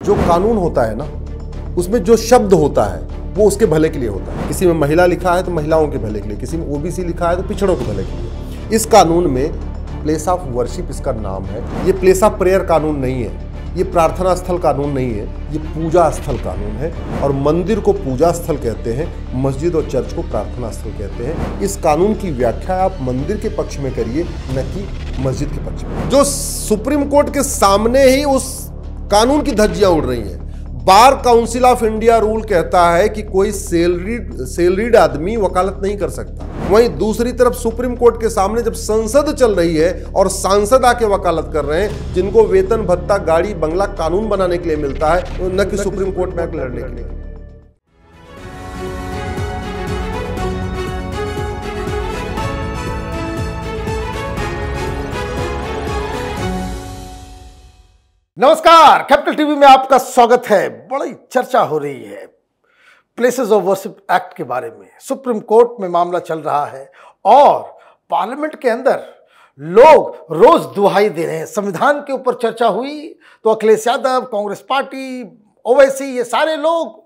जो कानून होता है ना, उसमें जो शब्द होता है वो उसके भले के लिए होता है। किसी में महिला लिखा है तो महिलाओं के भले के लिए, किसी में ओबीसी लिखा है तो पिछड़ों के भले के लिए। इस कानून में प्लेस ऑफ वर्शिप इसका नाम है। ये प्लेस ऑफ प्रेयर कानून नहीं है, ये प्रार्थना स्थल कानून नहीं है, ये पूजा स्थल कानून है। और मंदिर को पूजा स्थल कहते हैं, मस्जिद और चर्च को प्रार्थना स्थल कहते हैं। इस कानून की व्याख्या आप मंदिर के पक्ष में करिए, न कि मस्जिद के पक्ष में। जो सुप्रीम कोर्ट के सामने ही उस कानून की धज्जियां उड़ रही हैं। Bar council of India rule कहता है कि कोई सैलरीड आदमी वकालत नहीं कर सकता। वहीं दूसरी तरफ सुप्रीम कोर्ट के सामने जब संसद चल रही है और सांसद आके वकालत कर रहे हैं, जिनको वेतन भत्ता गाड़ी बंगला कानून बनाने के लिए मिलता है, न कि सुप्रीम कोर्ट में आके लड़ने के लिए। नमस्कार, कैपिटल टीवी में आपका स्वागत है। बड़ी चर्चा हो रही है प्लेसेस ऑफ वर्शिप एक्ट के बारे में। सुप्रीम कोर्ट में मामला चल रहा है और पार्लियामेंट के अंदर लोग रोज दुहाई दे रहे हैं। संविधान के ऊपर चर्चा हुई तो अखिलेश यादव, कांग्रेस पार्टी, ओवैसी, ये सारे लोग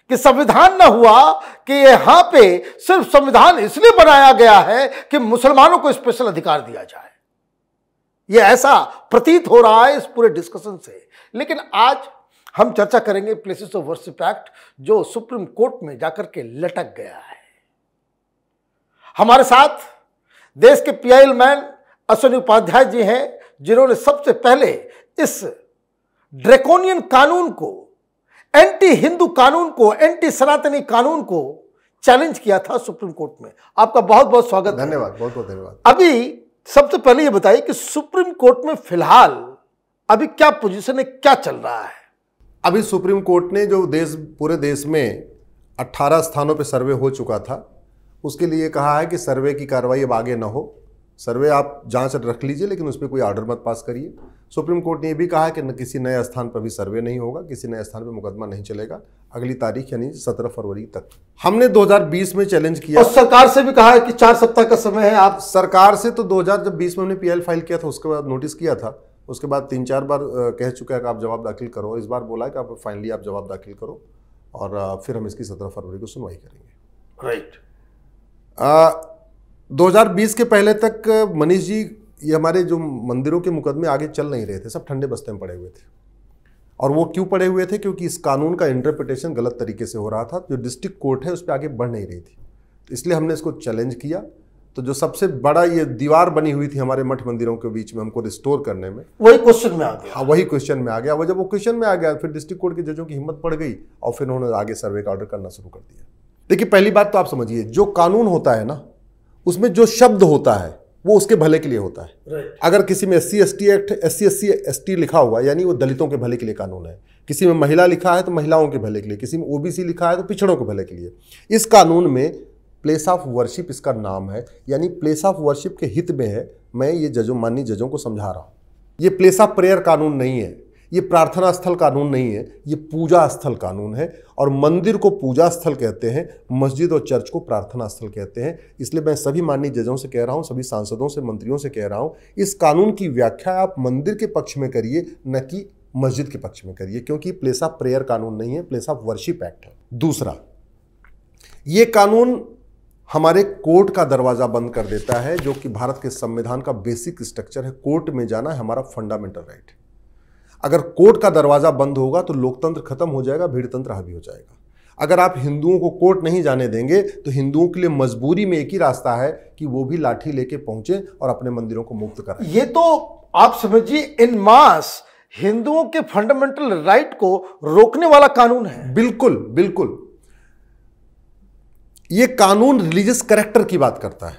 कि संविधान ना हुआ कि यहां पे सिर्फ संविधान इसलिए बनाया गया है कि मुसलमानों को स्पेशल अधिकार दिया जाए। यह ऐसा प्रतीत हो रहा है इस पूरे डिस्कशन से। लेकिन आज हम चर्चा करेंगे प्लेसेस ऑफ वर्शिप एक्ट, जो सुप्रीम कोर्ट में जाकर के लटक गया है। हमारे साथ देश के पीआईएल मैन अश्विनी उपाध्याय जी हैं, जिन्होंने सबसे पहले इस ड्रैकोनियन कानून को, एंटी हिंदू कानून को, एंटी सनातनी कानून को चैलेंज किया था सुप्रीम कोर्ट में। आपका बहुत बहुत स्वागत। धन्यवाद, बहुत बहुत धन्यवाद। अभी सबसे पहले ये बताइए कि सुप्रीम कोर्ट में फिलहाल अभी क्या पोजीशन है, क्या चल रहा है? अभी सुप्रीम कोर्ट ने जो पूरे देश में 18 स्थानों पे सर्वे हो चुका था, उसके लिए कहा है कि सर्वे की कार्रवाई अब आगे ना हो। सर्वे आप जांच रख लीजिए, लेकिन उस पर कोई ऑर्डर मत पास करिए। सुप्रीम कोर्ट ने यह भी कहा है कि न किसी नए स्थान पर भी सर्वे नहीं होगा, किसी नए स्थान पर मुकदमा नहीं चलेगा अगली तारीख यानी 17 फरवरी तक। हमने 2020 में चैलेंज किया और सरकार से भी कहा है कि 4 सप्ताह का समय है। आप सरकार से तो 2020 में हमने पीएल फाइल किया था, उसके बाद नोटिस किया था, उसके बाद 3-4 बार कह चुका है कि आप जवाब दाखिल करो। इस बार बोला है कि आप फाइनली आप जवाब दाखिल करो और फिर हम इसकी 17 फरवरी को सुनवाई करेंगे। राइट। 2020 के पहले तक मनीष जी, ये हमारे जो मंदिरों के मुकदमे आगे चल नहीं रहे थे, सब ठंडे बस्ते में पड़े हुए थे। और वो क्यों पड़े हुए थे? क्योंकि इस कानून का इंटरप्रिटेशन गलत तरीके से हो रहा था। जो डिस्ट्रिक्ट कोर्ट है उस पर आगे बढ़ नहीं रही थी, तो इसलिए हमने इसको चैलेंज किया। तो जो सबसे बड़ा ये दीवार बनी हुई थी हमारे मठ मंदिरों के बीच में हमको रिस्टोर करने में, वही क्वेश्चन में आ गया। हाँ, वही क्वेश्चन में आ गया। वो जब वो क्वेश्चन में आ गया, फिर डिस्ट्रिक्ट कोर्ट के जजों की हिम्मत पड़ गई और फिर उन्होंने आगे सर्वे का ऑर्डर करना शुरू कर दिया। देखिए, पहली बात तो आप समझिए, जो कानून होता है ना, उसमें जो शब्द होता है वो उसके भले के लिए होता है। अगर किसी में SC/ST एक्ट, SC/ST लिखा हुआ है यानी वो दलितों के भले के लिए कानून है। किसी में महिला लिखा है तो महिलाओं के भले के लिए, किसी में ओबीसी लिखा है तो पिछड़ों के भले के लिए। इस कानून में प्लेस ऑफ वर्शिप इसका नाम है, यानी प्लेस ऑफ वर्शिप के हित में है। मैं ये माननीय जजों को समझा रहा हूँ। ये प्लेस ऑफ प्रेयर कानून नहीं है, ये प्रार्थना स्थल कानून नहीं है, ये पूजा स्थल कानून है। और मंदिर को पूजा स्थल कहते हैं, मस्जिद और चर्च को प्रार्थना स्थल कहते हैं। इसलिए मैं सभी माननीय जजों से कह रहा हूं, सभी सांसदों से, मंत्रियों से कह रहा हूं, इस कानून की व्याख्या आप मंदिर के पक्ष में करिए, न कि मस्जिद के पक्ष में करिए, क्योंकि प्लेस ऑफ प्रेयर कानून नहीं है, प्लेस ऑफ वर्शिप एक्ट है। दूसरा, ये कानून हमारे कोर्ट का दरवाजा बंद कर देता है, जो कि भारत के संविधान का बेसिक स्ट्रक्चर है। कोर्ट में जाना है हमारा फंडामेंटल राइट। अगर कोर्ट का दरवाजा बंद होगा तो लोकतंत्र खत्म हो जाएगा, भीड़तंत्र हावी हो जाएगा। अगर आप हिंदुओं को कोर्ट नहीं जाने देंगे तो हिंदुओं के लिए मजबूरी में एक ही रास्ता है कि वो भी लाठी लेके पहुंचे और अपने मंदिरों को मुक्त करें। ये तो आप समझिए इन मास हिंदुओं के फंडामेंटल राइट को रोकने वाला कानून है। बिल्कुल बिल्कुल। ये कानून रिलीजियस कैरेक्टर की बात करता है।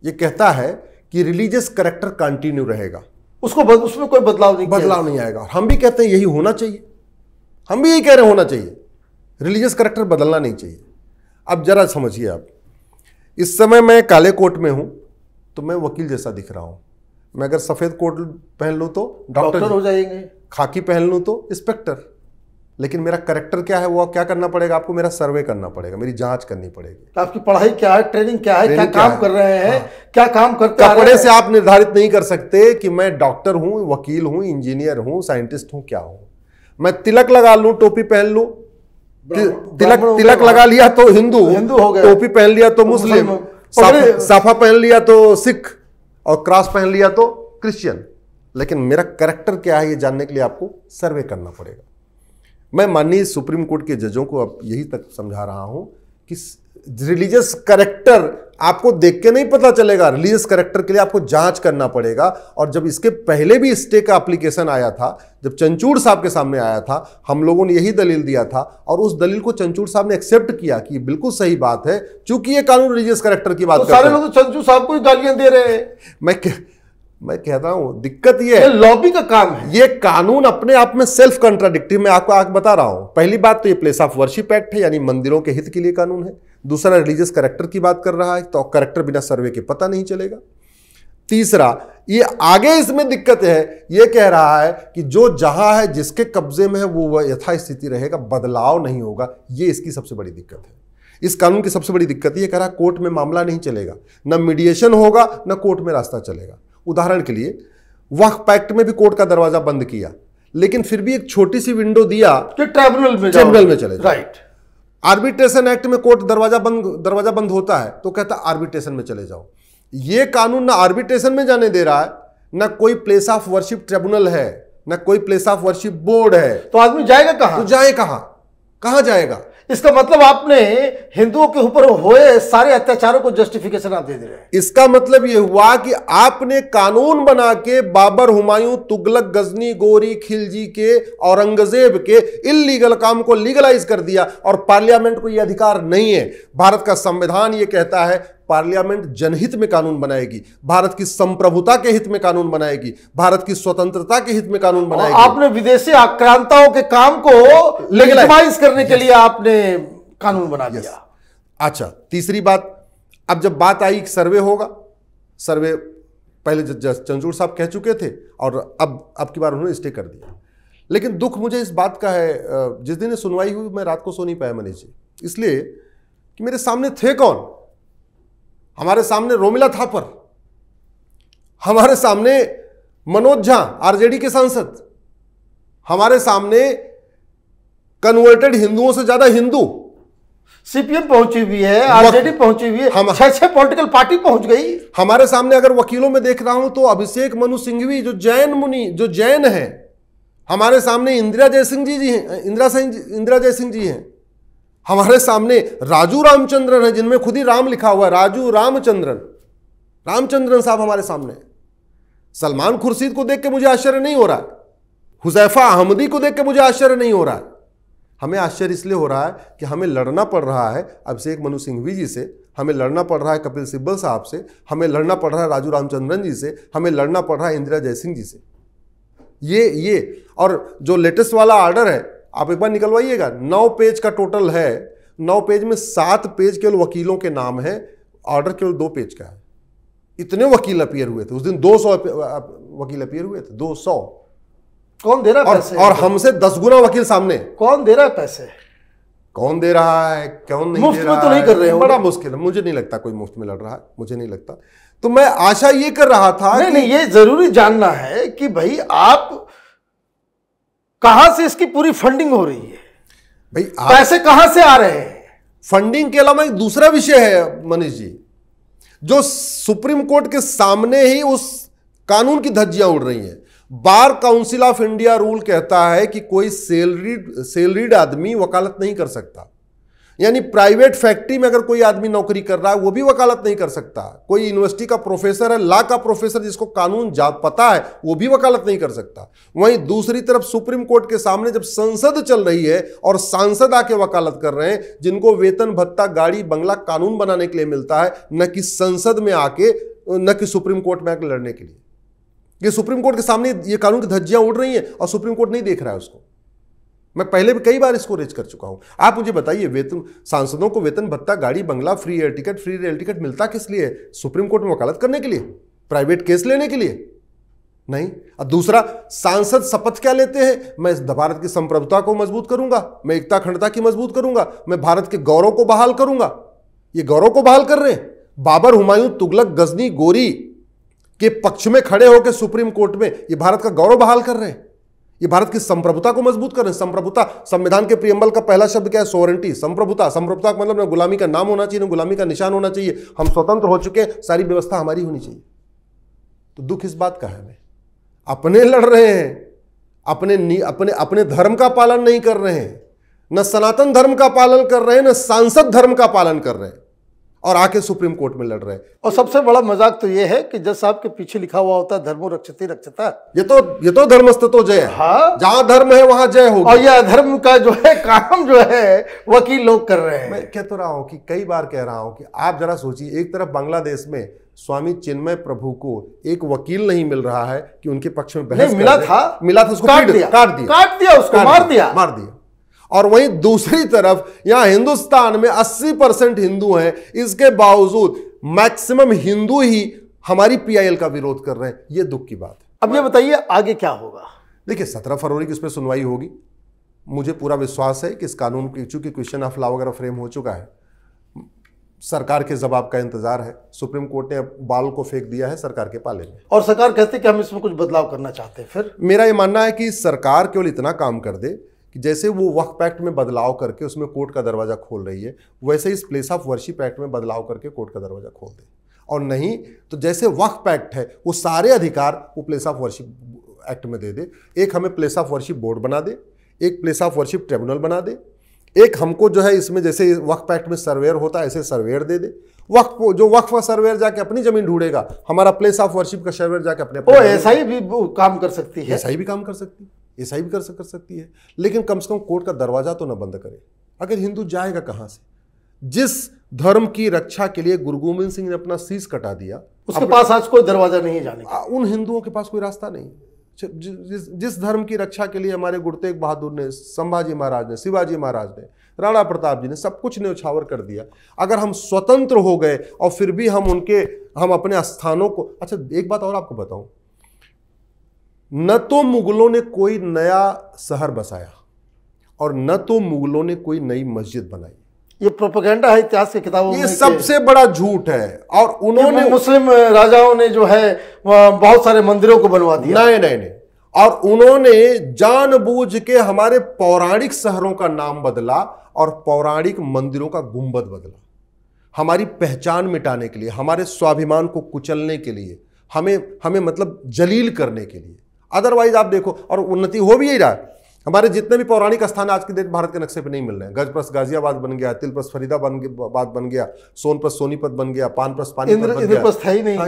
ये कहता है कि रिलीजियस कैरेक्टर कंटिन्यू रहेगा, उसमें कोई बदलाव नहीं आएगा। हम भी कहते हैं यही होना चाहिए, हम भी यही कह रहे हैं होना चाहिए, रिलीजियस कैरेक्टर बदलना नहीं चाहिए। अब जरा समझिए आप, इस समय मैं काले कोट में हूं तो मैं वकील जैसा दिख रहा हूं। मैं अगर सफेद कोट पहन लूं तो डॉक्टर हो जाएंगे, खाकी पहन लूं तो इंस्पेक्टर। लेकिन मेरा कैरेक्टर क्या है, वो क्या करना पड़ेगा आपको? मेरा सर्वे करना पड़ेगा, मेरी जांच करनी पड़ेगी। तो आपकी पढ़ाई क्या है, ट्रेनिंग क्या है, क्या काम कर रहे हैं, क्या काम करते हैं? कपड़े से आप निर्धारित नहीं कर सकते कि मैं डॉक्टर हूं, वकील हूं, इंजीनियर हूं, साइंटिस्ट हूं, क्या हूं। मैं तिलक लगा लूं, टोपी पहन लूं, तिलक लगा लिया तो हिंदू हो गया, टोपी पहन लिया तो मुस्लिम, साफा पहन लिया तो सिख, और क्रॉस पहन लिया तो क्रिश्चियन। लेकिन मेरा कैरेक्टर क्या है ये जानने के लिए आपको सर्वे करना पड़ेगा। मैं माननीय सुप्रीम कोर्ट के जजों को अब यही तक समझा रहा हूं कि रिलीजियस कैरेक्टर आपको देख के नहीं पता चलेगा, रिलीजियस कैरेक्टर के लिए आपको जांच करना पड़ेगा। और जब इसके पहले भी स्टे का एप्लीकेशन आया था, जब चंचूड़ साहब के सामने आया था, हम लोगों ने यही दलील दिया था और उस दलील को चंचूड़ साहब ने एक्सेप्ट किया कि बिल्कुल सही बात है, चूंकि ये कानून रिलीजियस कैरेक्टर की बात करता है। सारे लोग तो चंचूड़ साहब को ही गालियां दे रहे हैं। मैं कहता हूं दिक्कत ये है, लॉबी का काम है। ये कानून अपने आप में सेल्फ कॉन्ट्राडिक्टरी, मैं आपको आगे बता रहा हूं। पहली बात तो ये प्लेस ऑफ वर्शिप एक्ट है, यानी मंदिरों के हित के लिए कानून है। दूसरा, रिलीजियस कैरेक्टर की बात कर रहा है, तो कैरेक्टर बिना सर्वे के पता नहीं चलेगा। तीसरा, ये आगे इसमें दिक्कत है, ये कह रहा है कि जो जहां है, जिसके कब्जे में है, वो यथास्थिति रहेगा, बदलाव नहीं होगा। ये इसकी सबसे बड़ी दिक्कत है। इस कानून की सबसे बड़ी दिक्कत ये कह रहा है कोर्ट में मामला नहीं चलेगा, न मीडिएशन होगा, न कोर्ट में रास्ता चलेगा। उदाहरण के लिए वक्फ पैक्ट में भी कोर्ट का दरवाजा बंद किया, लेकिन फिर भी एक छोटी सी विंडो दिया कि ट्रिब्यूनल में चले जाओ। राइट। आर्बिट्रेशन एक्ट में कोर्ट दरवाजा बंद होता है तो कहता आर्बिट्रेशन में चले जाओ। ये कानून ना आर्बिट्रेशन में जाने दे रहा है, ना कोई प्लेस ऑफ वर्शिप ट्रिब्यूनल है, ना कोई प्लेस ऑफ वर्शिप बोर्ड है। तो आदमी जाएगा कहां? तो जाए कहां जाएगा? इसका मतलब आपने हिंदुओं के ऊपर हुए सारे अत्याचारों को जस्टिफिकेशन आप दे दे रहे हैं। इसका मतलब यह हुआ कि आपने कानून बना के बाबर, हुमायूं, तुगलक, गजनी, गोरी, खिलजी के, औरंगजेब के इल्लीगल काम को लीगलाइज कर दिया, और पार्लियामेंट को यह अधिकार नहीं है। भारत का संविधान यह कहता है पार्लियामेंट जनहित में कानून बनाएगी, भारत की संप्रभुता के हित में कानून बनाएगी, भारत की स्वतंत्रता के हित में कानून बनाएगी। आपने विदेशी आक्रांताओं के काम को लीगलाइज करने के लिए आपने कानून बना दिया। अच्छा, तीसरी बात, अब जब बात आई सर्वे होगा, सर्वे पहले चंचूड़ साहब कह चुके थे और अब की बार उन्होंने स्टे कर दिया। लेकिन दुख मुझे इस बात का है, जिस दिन सुनवाई हुई मैं रात को सो नहीं पाया मनीष जी, इसलिए कि मेरे सामने थे कौन? हमारे सामने रोमिला थापर, हमारे सामने मनोज झा आरजेडी के सांसद, हमारे सामने कन्वर्टेड हिंदुओं से ज्यादा हिंदू, सीपीएम पहुंची हुई है, आरजेडी पहुंची हुई है, 6 पॉलिटिकल पार्टी पहुंच गई। हमारे सामने अगर वकीलों में देख रहा हूं तो अभिषेक मनु सिंघवी जो जैन है, हमारे सामने इंदिरा जयसिंह जी हैं, हमारे सामने राजू रामचंद्रन है, जिनमें खुद ही राम लिखा हुआ है, राजू रामचंद्रन साहब हमारे सामने। सलमान खुर्शीद को देख के मुझे आश्चर्य नहीं हो रहा है, हुजैफा अहमदी को देख के मुझे आश्चर्य नहीं हो रहा है। हमें आश्चर्य इसलिए हो रहा है कि हमें लड़ना पड़ रहा है अभिषेक मनु सिंघवी जी से, हमें लड़ना पड़ रहा है कपिल सिब्बल साहब से, हमें लड़ना पड़ रहा है राजू रामचंद्रन जी से, हमें लड़ना पड़ रहा है इंदिरा जयसिंह जी से। ये और जो लेटेस्ट वाला ऑर्डर है, आप एक बार निकलवाइएगा, 9 पेज का टोटल है, 9 पेज में 7 पेज केवल वकीलों के नाम है, ऑर्डर केवल 2 पेज का है। इतने वकील अपीयर हुए थे उस दिन, 200 वकील अपीयर हुए थे, 200। कौन दे रहा है पैसे? और हमसे 10 गुना वकील सामने। कौन दे रहा है पैसे? कौन दे रहा है, कौन नहीं मुफ्त दे रहा में तो नहीं कर रहे हो? बड़ा मुश्किल है, मुझे नहीं लगता कोई मुफ्त में लड़ रहा है, मुझे नहीं लगता। तो मैं आशा ये कर रहा था नहीं, ये जरूरी जानना है कि भाई आप कहां से इसकी पूरी फंडिंग हो रही है, भाई पैसे कहां से आ रहे हैं? फंडिंग के अलावा एक दूसरा विषय है मनीष जी, जो सुप्रीम कोर्ट के सामने ही उस कानून की धज्जियां उड़ रही हैं। Bar council of India rule कहता है कि कोई सैलरीड आदमी वकालत नहीं कर सकता, यानी प्राइवेट फैक्ट्री में अगर कोई आदमी नौकरी कर रहा है वो भी वकालत नहीं कर सकता। कोई यूनिवर्सिटी का प्रोफेसर है, लॉ का प्रोफेसर जिसको कानून पता है, वो भी वकालत नहीं कर सकता। वहीं दूसरी तरफ सुप्रीम कोर्ट के सामने जब संसद चल रही है और सांसद आके वकालत कर रहे हैं, जिनको वेतन भत्ता, गाड़ी बंगला कानून बनाने के लिए मिलता है, न कि संसद में आके, न कि सुप्रीम कोर्ट में आके लड़ने के लिए। ये सुप्रीम कोर्ट के सामने ये कानून की धज्जियां उड़ रही हैं और सुप्रीम कोर्ट नहीं देख रहा है उसको। मैं पहले भी कई बार इसको रेज कर चुका हूं। आप मुझे बताइए, वेतन सांसदों को वेतन भत्ता, गाड़ी बंगला, फ्री रेल टिकट मिलता किस लिए? सुप्रीम कोर्ट में वकालत करने के लिए, प्राइवेट केस लेने के लिए नहीं। और दूसरा, सांसद शपथ क्या लेते हैं? मैं भारत की संप्रभुता को मजबूत करूंगा, मैं एकता अखंडता की मजबूत करूंगा, मैं भारत के गौरव को बहाल करूंगा। ये गौरव को बहाल कर रहे हैं। बाबर, हुमायूं, तुगलक, गजनी, गोरी के पक्ष में खड़े होकर सुप्रीम कोर्ट में ये भारत का गौरव बहाल कर रहे हैं। ये भारत की संप्रभुता को मजबूत कर रहे हैं। संप्रभुता, संविधान के प्रियम्बल का पहला शब्द क्या है? सोवरेंटी। संप्रभुता, संप्रभुता का मतलब ना गुलामी का नाम होना चाहिए, ना गुलामी का निशान होना चाहिए। हम स्वतंत्र हो चुके हैं, सारी व्यवस्था हमारी होनी चाहिए। तो दुख इस बात का है, हमें अपने लड़ रहे हैं, अपने धर्म का पालन नहीं कर रहे हैं, न सनातन धर्म का पालन कर रहे हैं, न सांसद धर्म का पालन कर रहे हैं, और आके सुप्रीम कोर्ट में लड़ रहे हैं। और सबसे बड़ा मजाक तो यह है कि जज साहब के पीछे लिखा हुआ होता है धर्मो रक्षते रक्षता। ये तो धर्मस्ततो जय है। हाँ, जहां धर्म है वहां जय होगी। और यह अधर्म का जो है काम जो है वकील लोग कर रहे हैं। मैं कह तो रहा हूं कि कई बार कह रहा हूं कि आप जरा सोचिए, एक तरफ बांग्लादेश में स्वामी चिन्मय प्रभु को एक वकील नहीं मिल रहा है कि उनके पक्ष में बहस मिला था, उसको काट दिया, उसको मार दिया। और वहीं दूसरी तरफ यहां हिंदुस्तान में 80% हिंदू हैं, इसके बावजूद मैक्सिमम हिंदू ही हमारी पीआईएल का विरोध कर रहे हैं। यह दुख की बात है। अब ये बताइए आगे क्या होगा? देखिए 17 फरवरी की इस पर सुनवाई होगी। मुझे पूरा विश्वास है कि इस कानून की, चूंकि क्वेश्चन ऑफ लॉ वगैरह फ्रेम हो चुका है, सरकार के जवाब का इंतजार है। सुप्रीम कोर्ट ने बाल को फेंक दिया है सरकार के पाले में, और सरकार कहती है कि हम इसमें कुछ बदलाव करना चाहते हैं। फिर मेरा यह मानना है कि सरकार केवल इतना काम कर दे कि जैसे वो वक्फ एक्ट में बदलाव करके उसमें कोर्ट का दरवाजा खोल रही है, वैसे ही इस प्लेस ऑफ वर्शिप एक्ट में बदलाव करके कोर्ट का दरवाजा खोल दे। और नहीं तो जैसे वक्फ एक्ट है वो सारे अधिकार वो प्लेस ऑफ वर्शिप एक्ट में दे दे। एक हमें प्लेस ऑफ वर्शिप बोर्ड बना दे, एक प्लेस ऑफ वर्शिप ट्रिब्यूनल बना दे, एक हमको जो है इसमें जैसे वक्फ एक्ट में सर्वेयर होता है ऐसे सर्वेयर दे दे। वक्फ का सर्वेयर जाके अपनी जमीन ढूंढेगा, हमारा प्लेस ऑफ वर्शिप का सर्वेयर जाके अपने ऐसा ही भी काम कर सकती है, ऐसा ही भी काम कर सकती है, ऐसा ही भी कर सकती है। लेकिन कम से कम कोर्ट का दरवाजा तो ना बंद करे। अगर हिंदू जाएगा कहां से? जिस धर्म की रक्षा के लिए गुरु गोविंद सिंह ने अपना शीश कटा दिया, उसके पास आज कोई दरवाजा नहीं जाने का। उन हिंदुओं के पास कोई रास्ता नहीं। जिस धर्म की रक्षा के लिए हमारे गुरु तेग बहादुर ने, संभाजी महाराज ने, शिवाजी महाराज ने, राणा प्रताप जी ने सब कुछ न्यौछावर कर दिया, अगर हम स्वतंत्र हो गए और फिर भी हम अपने स्थानों को। अच्छा एक बात और आपको बताऊं, न तो मुगलों ने कोई नया शहर बसाया और न तो मुगलों ने कोई नई मस्जिद बनाई। ये प्रोपेगेंडा है इतिहास की किताबों में, ये सबसे बड़ा झूठ है। और उन्होंने मुस्लिम राजाओं ने जो है बहुत सारे मंदिरों को बनवा दिया। नहीं, और उन्होंने जानबूझ के हमारे पौराणिक शहरों का नाम बदला और पौराणिक मंदिरों का गुंबद बदला, हमारी पहचान मिटाने के लिए, हमारे स्वाभिमान को कुचलने के लिए, हमें मतलब जलील करने के लिए। अदरवाइज आप देखो, और उन्नति हो भी यही रहा है। हमारे जितने भी पौराणिक स्थान आज के डेट भारत के नक्शे पे नहीं मिल रहे हैं। गजप्रस गाजियाबाद बन गया, तिलप्रस फरीदाबाद बन गया, सोनप्रस सोनीपत बन गया, पानप्रस पानीपत बन गया,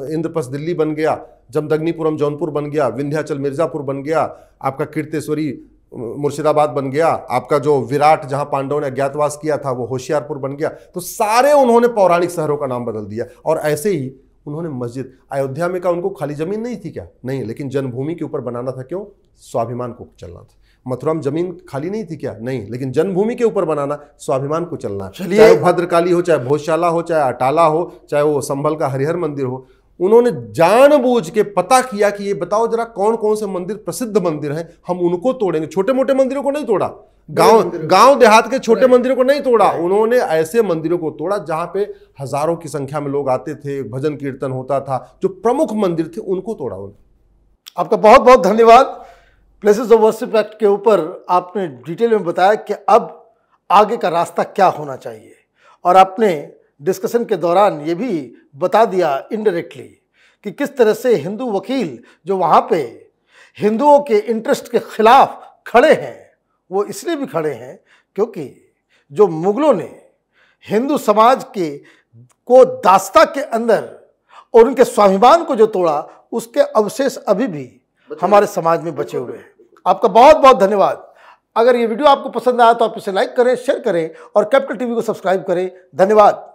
इंद्रप्रस दिल्ली बन गया, जमदग्निपुरम जौनपुर बन गया, विंध्याचल मिर्जापुर बन गया, आपका कीर्तेश्वरी मुर्शिदाबाद बन गया, आपका जो विराट जहां पांडवों ने अज्ञातवास किया था वो होशियारपुर बन गया। तो सारे उन्होंने पौराणिक शहरों का नाम बदल दिया। और ऐसे ही उन्होंने मस्जिद, अयोध्या में का उनको खाली जमीन नहीं थी क्या? नहीं, लेकिन जन्मभूमि के ऊपर बनाना था। क्यों? स्वाभिमान को चलना था। मथुरा में जमीन खाली नहीं थी क्या? नहीं, लेकिन जन्मभूमि के ऊपर बनाना, स्वाभिमान को चलना। चाहे वो भद्रकाली हो, चाहे भोजशाला हो, चाहे अटाला हो, चाहे वो संभल का हरिहर मंदिर हो, उन्होंने जानबूझ के पता किया कि ये बताओ जरा कौन कौन से मंदिर प्रसिद्ध मंदिर हैं, हम उनको तोड़ेंगे। छोटे मोटे मंदिरों को नहीं तोड़ा, गांव देहात के छोटे मंदिरों को नहीं तोड़ा, उन्होंने ऐसे मंदिरों को तोड़ा जहां पे हजारों की संख्या में लोग आते थे, भजन कीर्तन होता था, जो प्रमुख मंदिर थे उनको तोड़ा उन्होंने। आपका बहुत बहुत धन्यवाद। प्लेसेस ऑफ वर्शिप एक्ट के ऊपर आपने डिटेल में बताया कि अब आगे का रास्ता क्या होना चाहिए, और आपने डिस्कशन के दौरान ये भी बता दिया इनडायरेक्टली कि किस तरह से हिंदू वकील जो वहाँ पे हिंदुओं के इंटरेस्ट के खिलाफ खड़े हैं, वो इसलिए भी खड़े हैं क्योंकि जो मुगलों ने हिंदू समाज को दास्ता के अंदर और उनके स्वाभिमान को जो तोड़ा, उसके अवशेष अभी भी हमारे समाज में बचे हुए हैं। आपका बहुत बहुत धन्यवाद। अगर ये वीडियो आपको पसंद आया तो आप इसे लाइक करें, शेयर करें और कैपिटल टीवी को सब्सक्राइब करें। धन्यवाद।